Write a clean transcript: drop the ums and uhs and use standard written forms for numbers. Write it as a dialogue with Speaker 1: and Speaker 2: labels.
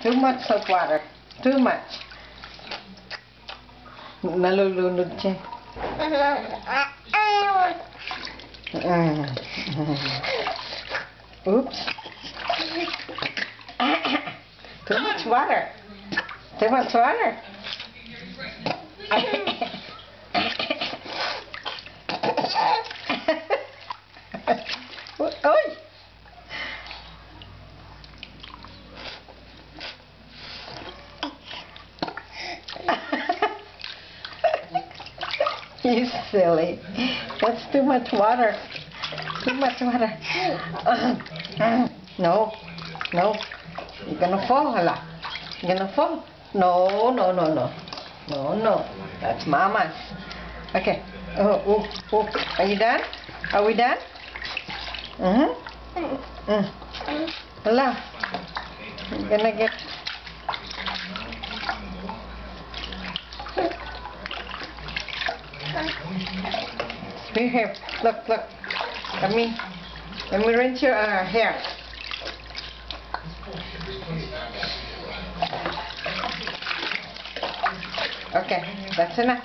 Speaker 1: Too much salt water. Too much. Nalulunod siya. Oops. Too much water. Too much water. Oi! You silly. That's too much water. Too much water. No. No. You're gonna fall, hala. You're gonna fall. No, no, no, no. No, no. That's Mama's. Okay. Oh. Are you done? Are we done? Hala. You're gonna get... Here. Look. Let me rinse your hair. Okay, that's enough.